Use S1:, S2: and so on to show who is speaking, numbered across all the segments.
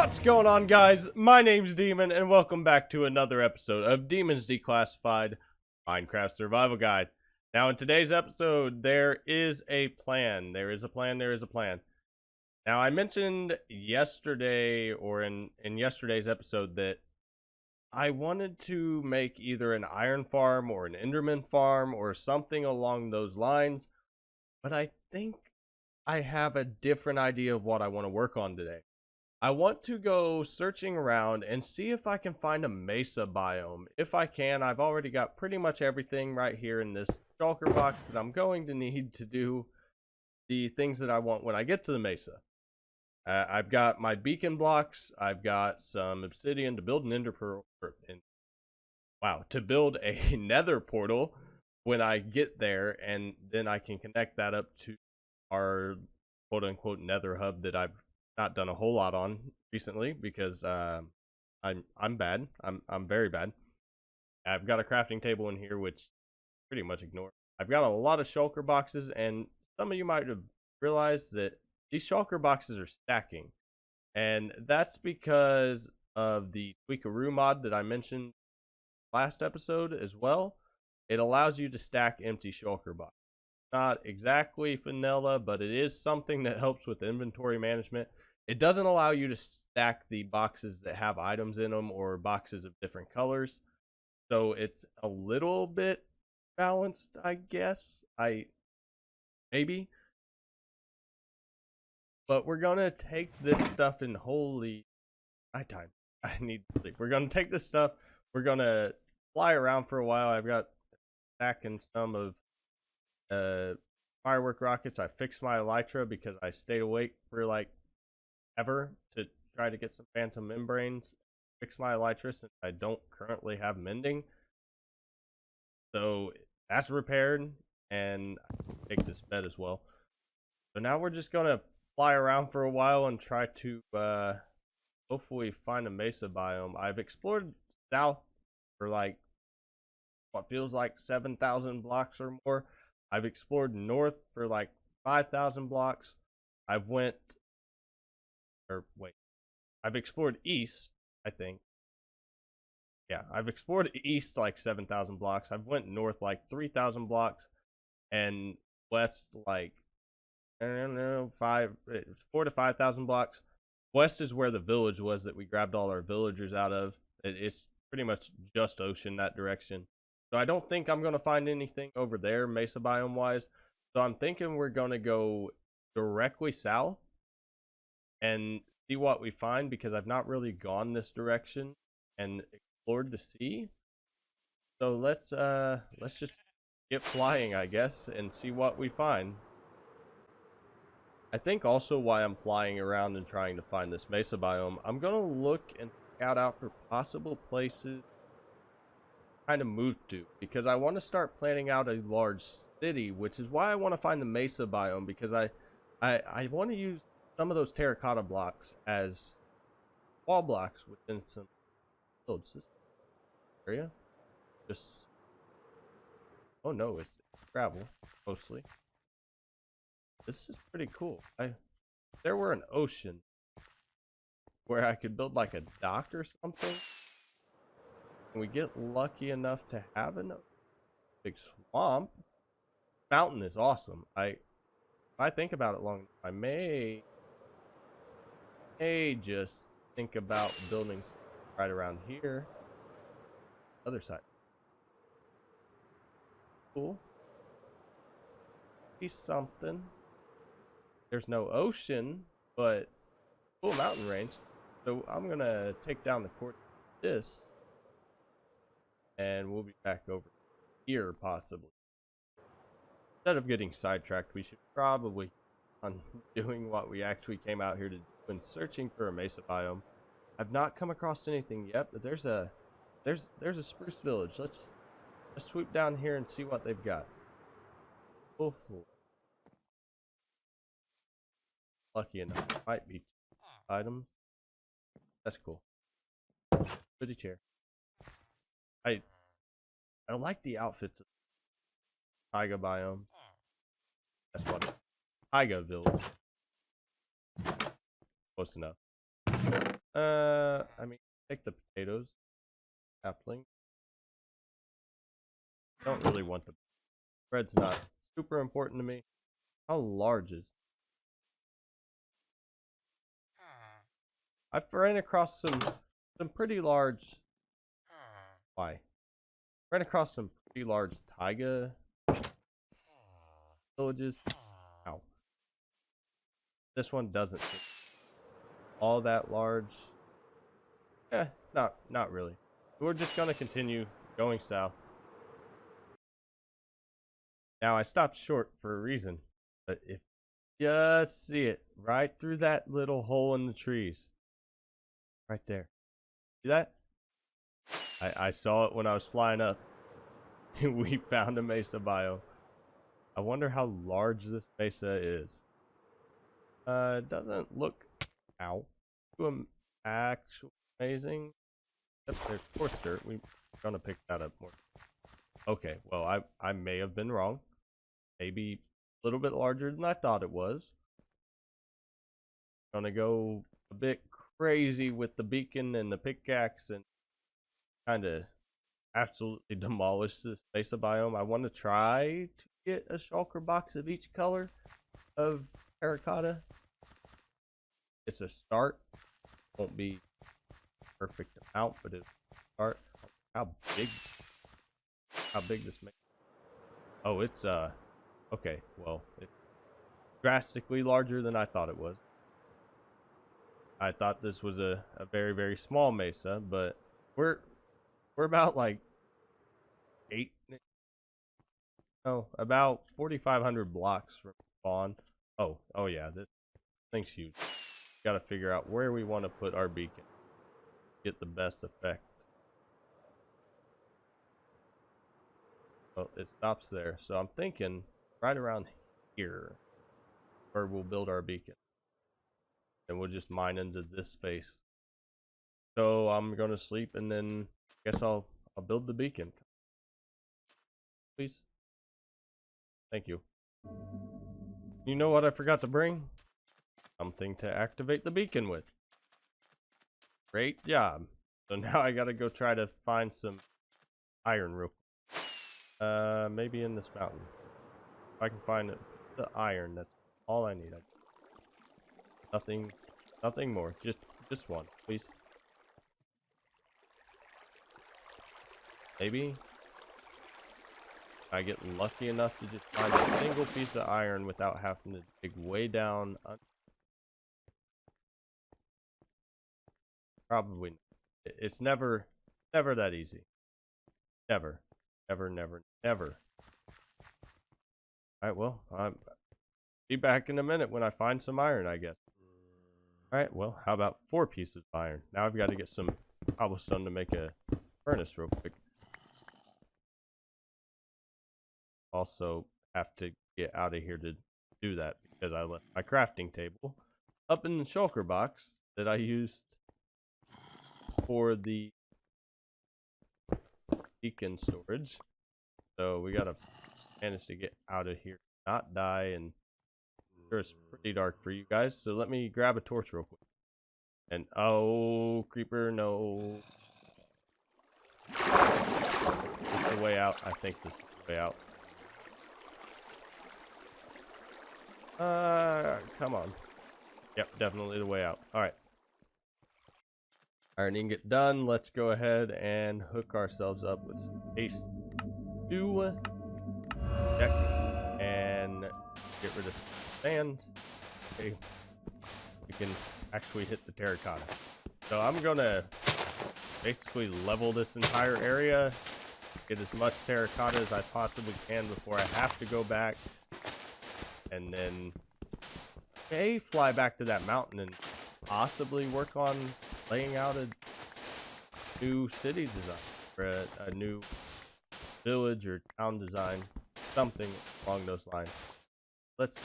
S1: What's going on, guys? My name's Daemon, and welcome back to another episode of Demon's Declassified Minecraft Survival Guide. Now, in today's episode, there is a plan. There is a plan. Now, I mentioned yesterday, or in yesterday's episode, that I wanted to make either an iron farm or an enderman farm or something along those lines, but I think I have a different idea of what I want to work on today. I want to go searching around and see if I can find a mesa biome. If I can, I've already got pretty much everything right here in this shulker box that I'm going to need to do the things that I want when I get to the mesa. I've got my beacon blocks. I've got some obsidian to build an ender pearl. To build a nether portal when I get there, and then I can connect that up to our quote-unquote nether hub that I've not done a whole lot on recently because I'm bad. I'm very bad. I've got a crafting table in here which pretty much ignore. I've got a lot of shulker boxes, and some of you might have realized that these shulker boxes are stacking, and that's because of the tweakaroo mod that I mentioned last episode as well. It allows you to stack empty shulker boxes. Not exactly vanilla, but it is something that helps with inventory management. It doesn't allow you to stack the boxes that have items in them or boxes of different colors. So it's a little bit balanced, I guess. Maybe. But we're going to take this stuff in holy nighttime. I need to sleep. We're going to take this stuff. We're going to fly around for a while. I've got stacking some of firework rockets. I fixed my elytra because I stayed awake for like ever to try to get some phantom membranes. Fix my elytra since I don't currently have mending, so that's repaired, and I take this bed as well. So now we're just gonna fly around for a while and try to hopefully find a mesa biome. I've explored south for like what feels like 7,000 blocks or more. I've explored north for like 5,000 blocks. I've explored east, I think. Yeah, I've explored east like 7,000 blocks. I've went north like 3,000 blocks, and west like, I don't know, 4 to 5,000 blocks. West is where the village was that we grabbed all our villagers out of. It's pretty much just ocean that direction. So I don't think I'm going to find anything over there mesa biome wise. So I'm thinking we're going to go directly south and see what we find, because I've not really gone this direction and explored the sea. So let's just get flying, I guess, and see what we find. I think also why I'm flying around and trying to find this mesa biome, I'm gonna look and scout out for possible places kind of move to, because I want to start planning out a large city, which is why I want to find the mesa biome, because I want to use some of those terracotta blocks as wall blocks within some build system area. Just, oh no, it's gravel mostly. This is pretty cool. If there were an ocean where I could build like a dock or something, and we get lucky enough to have a big swamp. Mountain is awesome. If I think about it long, I may just think about building right around here. Other side. Cool. Be something. There's no ocean, but cool mountain range. So I'm gonna take down the court of this, and we'll be back over here possibly. Instead of getting sidetracked, we should probably on doing what we actually came out here to do when searching for a mesa biome. I've not come across anything yet, but there's a spruce village. Let's swoop down here and see what they've got. Oh, lucky enough, it might be items. That's cool. Goody chair. I like the outfits of taiga biome. That's what taiga village. Close enough. I mean, take the potatoes, sapling. Don't really want the bread's not super important to me. How large is? I've ran across some pretty large. Why? Ran across some pretty large taiga villages. Ow. This one doesn't seem all that large. It's not really. We're just gonna continue going south. Now I stopped short for a reason, but if you just see it right through that little hole in the trees, right there. See that? I saw it when I was flying up. We found a mesa biome. I wonder how large this mesa is. It doesn't look actual amazing. Except there's coarse dirt. We're gonna pick that up more. Okay, well I may have been wrong. Maybe a little bit larger than I thought it was. Gonna go a bit crazy with the beacon and the pickaxe and kind of absolutely demolish this mesa biome. I want to try to get a shulker box of each color of terracotta. It's a start. Won't be perfect amount, but it's a start. How big this mesa? Oh, it's okay. Well, it's drastically larger than I thought it was. I thought this was a very, very small mesa, but we're about like about 4,500 blocks from spawn. Oh yeah, this thing's huge. Got to figure out where we want to put our beacon. Get the best effect. Oh, it stops there. So I'm thinking right around here where we'll build our beacon. And we'll just mine into this space. So I'm gonna sleep and then I guess I'll build the beacon. Please. Thank you. You know what I forgot to bring? Something to activate the beacon with. Great job. So now I gotta go try to find some iron real quick. Maybe in this mountain. If I can find the iron, that's all I need. Nothing more. Just one, please. Maybe I get lucky enough to just find a single piece of iron without having to dig way down. Probably. It's never that easy. Never. Alright, well, I'll be back in a minute when I find some iron, I guess. Alright, well, how about 4 pieces of iron? Now I've got to get some cobblestone to make a furnace real quick. Also have to get out of here to do that because I left my crafting table up in the shulker box that I used for the beacon storage. So we gotta manage to get out of here, not die, and sure it's pretty dark for you guys. So let me grab a torch real quick. And oh, creeper, no. This is the way out. I think this is the way out. Come on. Yep, definitely the way out. Alright. Iron ingot done. Let's go ahead and hook ourselves up with some paste 2. Check. And get rid of sand. Okay. We can actually hit the terracotta. So I'm gonna basically level this entire area. Get as much terracotta as I possibly can before I have to go back. And then fly back to that mountain and possibly work on laying out a new city design or a new village or town design, something along those lines. Let's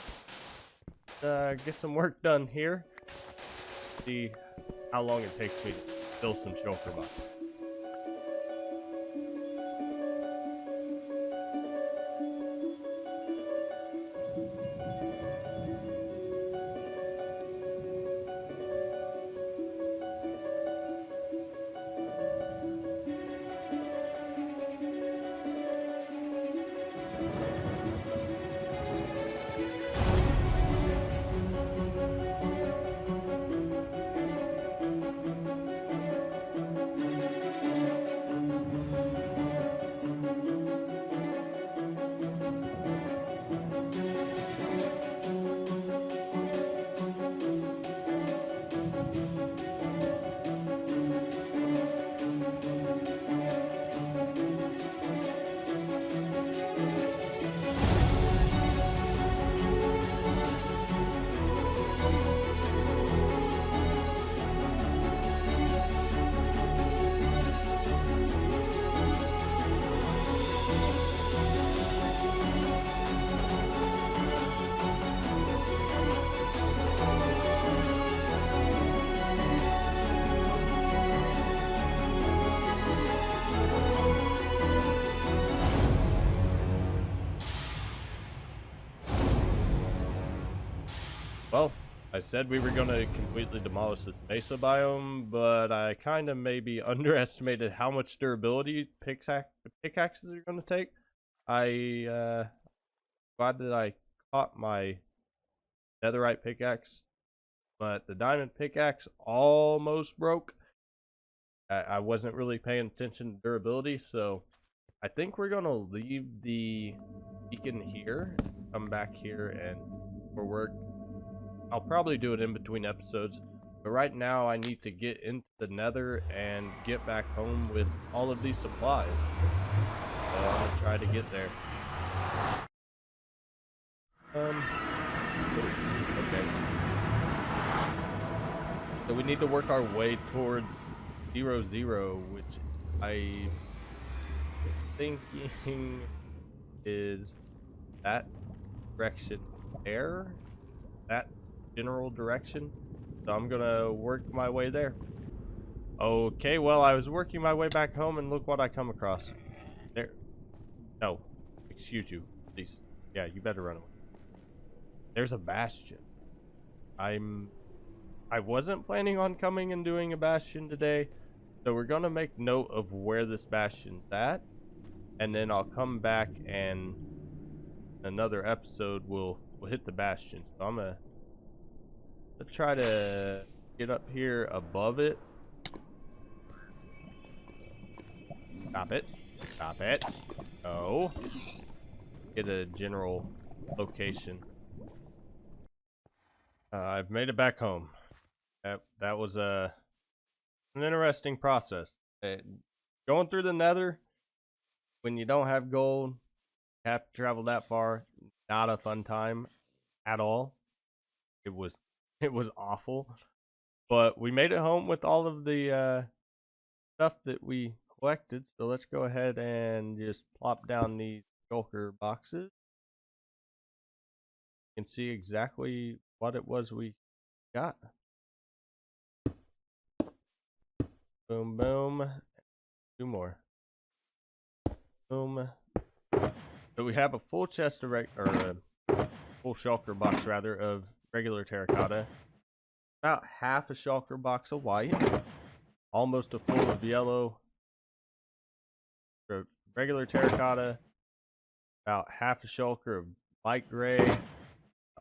S1: get some work done here. See how long it takes me to build some shulker boxes. Well, I said we were going to completely demolish this mesa biome, but I kind of maybe underestimated how much durability pickaxes are going to take. Glad that I caught my netherite pickaxe, but the diamond pickaxe almost broke. I wasn't really paying attention to durability, so I think we're going to leave the beacon here, come back here, and for work. I'll probably do it in between episodes, but right now I need to get into the nether and get back home with all of these supplies. So I'm gonna try to get there. Okay. So we need to work our way towards 0-0, which I'm thinking is that direction there, that general direction. So I'm gonna work my way there. Okay, well, I was working my way back home and look what I come across. There. No. Excuse you, please. Yeah, you better run away. There's a bastion. I wasn't planning on coming and doing a bastion today, so we're gonna make note of where this bastion's at, and then I'll come back and another episode we'll hit the bastion. So I'm gonna try to get up here above it. Stop it. Stop it. No. Get a general location. I've made it back home. That was an interesting process. Going through the nether when you don't have gold, you have to travel that far. Not a fun time at all. It was awful. But we made it home with all of the stuff that we collected. So let's go ahead and just plop down these shulker boxes. You can see exactly what it was we got. Boom, boom. 2 more. Boom. So we have a full chest of full shulker box rather of regular terracotta. About half a shulker box of white. Almost a full of yellow. Regular terracotta. About half a shulker of light gray.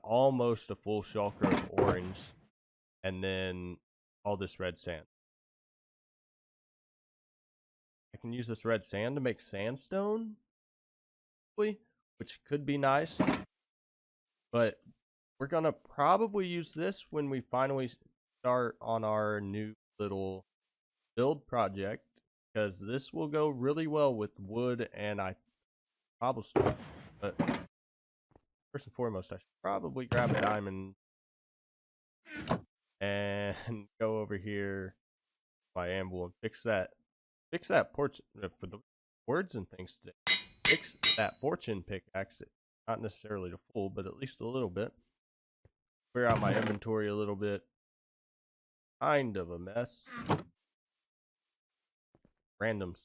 S1: Almost a full shulker of orange. And then all this red sand. I can use this red sand to make sandstone, which could be nice. But we're gonna probably use this when we finally start on our new little build project, because this will go really well with wood and cobblestone. But first and foremost, I should probably grab a diamond and go over here my anvil and fix that porch for the words and things today. Fix that fortune pickaxe. Not necessarily to full, but at least a little bit. Clear out my inventory a little bit. Kind of a mess. Random.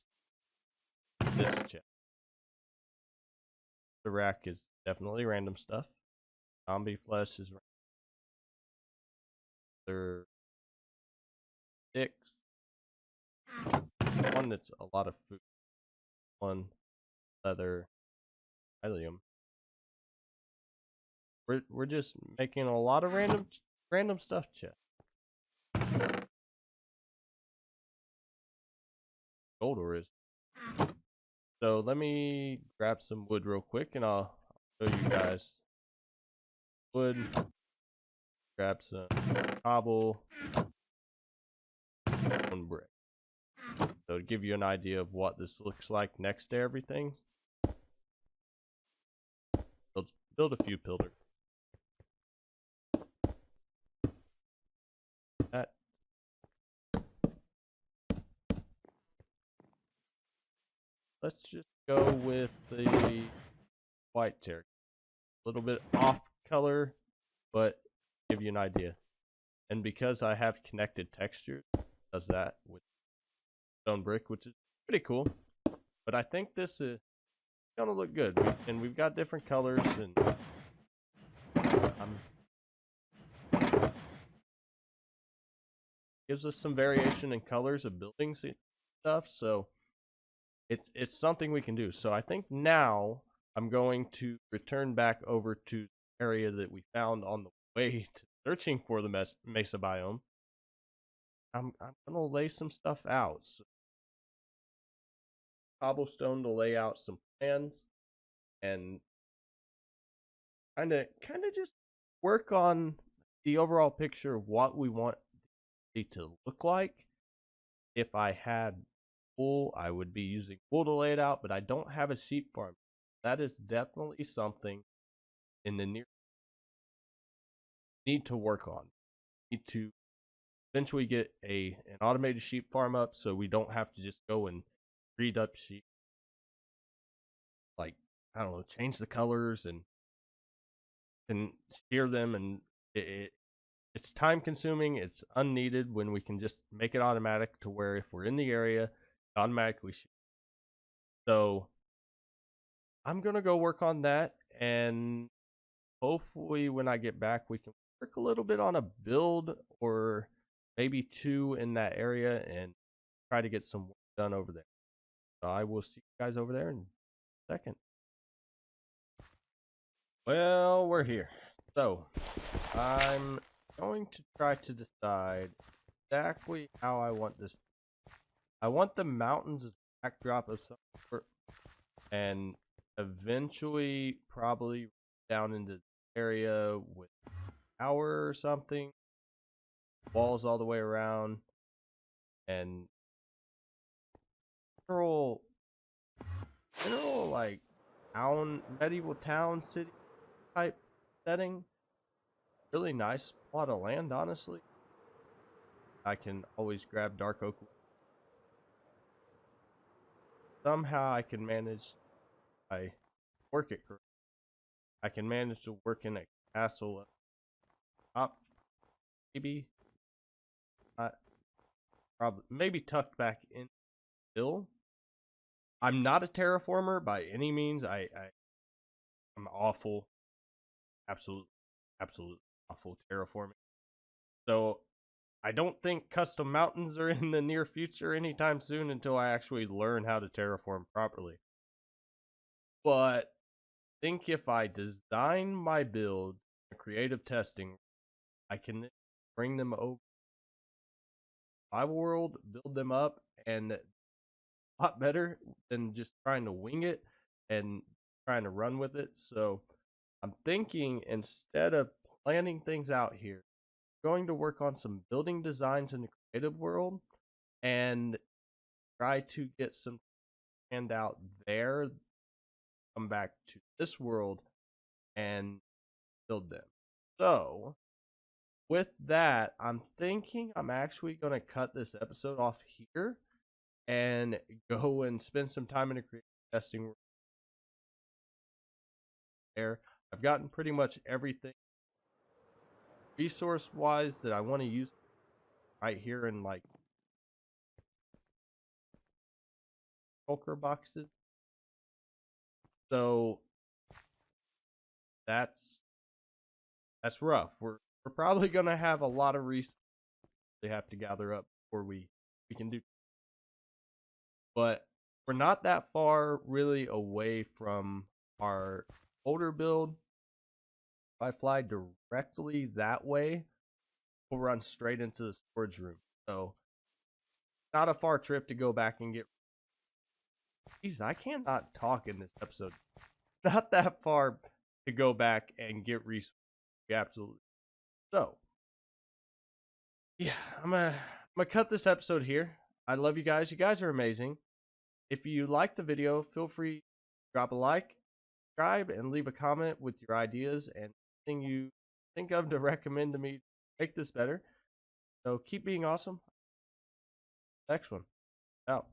S1: This chest. The rack is definitely random stuff. Zombie flesh is random. There sticks. One that's a lot of food. One leather. Helium. We're just making a lot of random stuff, chat. Gold ore is. So let me grab some wood real quick and I'll show you guys. Wood. Grab some cobble. One brick. So to give you an idea of what this looks like next to everything. Build a few pillars. That. Let's just go with the white terracotta. A little bit off color, but give you an idea. And because I have connected textures, does that with stone brick, which is pretty cool. But I think this is gonna look good. And we've got different colors, and gives us some variation in colors of buildings and stuff. So it's something we can do. So I think now I'm going to return back over to the area that we found on the way to searching for the Mesa biome. I'm gonna lay some stuff out. So cobblestone to lay out some plans and kind of just work on the overall picture of what we want it to look like. If I had wool, I would be using wool to lay it out, but I don't have a sheep farm. That is definitely something in the near need to work on. Need to eventually get an automated sheep farm up so we don't have to just go and breed up sheep. Like, I don't know, change the colors and shear them, and it's time consuming. It's unneeded when we can just make it automatic to where if we're in the area, automatically shoot. So I'm gonna go work on that, and hopefully when I get back we can work a little bit on a build or maybe two in that area and try to get some work done over there. So I will see you guys over there in a second. Well, we're here. So I'm going to try to decide exactly how I want this. I want the mountains as backdrop of some sort, and eventually probably down into the area with tower or something, walls all the way around, and general like town, medieval town city type setting. Really nice plot of land, honestly. I can always grab dark oak. Somehow I can manage. I work it correctly. I can manage to work in a castle up, maybe not, probably maybe tucked back in the hill. I'm not a terraformer by any means. I'm awful, absolutely awful terraforming. So I don't think custom mountains are in the near future anytime soon until I actually learn how to terraform properly. But I think if I design my builds, creative testing, I can bring them over my world, build them up, and a lot better than just trying to wing it and trying to run with it. So I'm thinking instead of planning things out here, I'm going to work on some building designs in the creative world and try to get some hand out there, come back to this world and build them. So with that, I'm thinking I'm actually going to cut this episode off here and go and spend some time in a creative testing there. I've gotten pretty much everything resource wise that I want to use right here in like shulker boxes. So that's rough. We're probably gonna have a lot of resources they have to gather up before we can do. But we're not that far really away from our older build. If I fly directly that way, we'll run straight into the storage room. So not a far trip to go back and get. Jeez, I cannot talk in this episode. Not that far to go back and get resources. Absolutely. So yeah, I'm gonna cut this episode here. I love you guys. You guys are amazing. If you like the video, feel free to drop a like, subscribe, and leave a comment with your ideas and anything you think of to recommend to me to make this better. So keep being awesome. Next one. Out.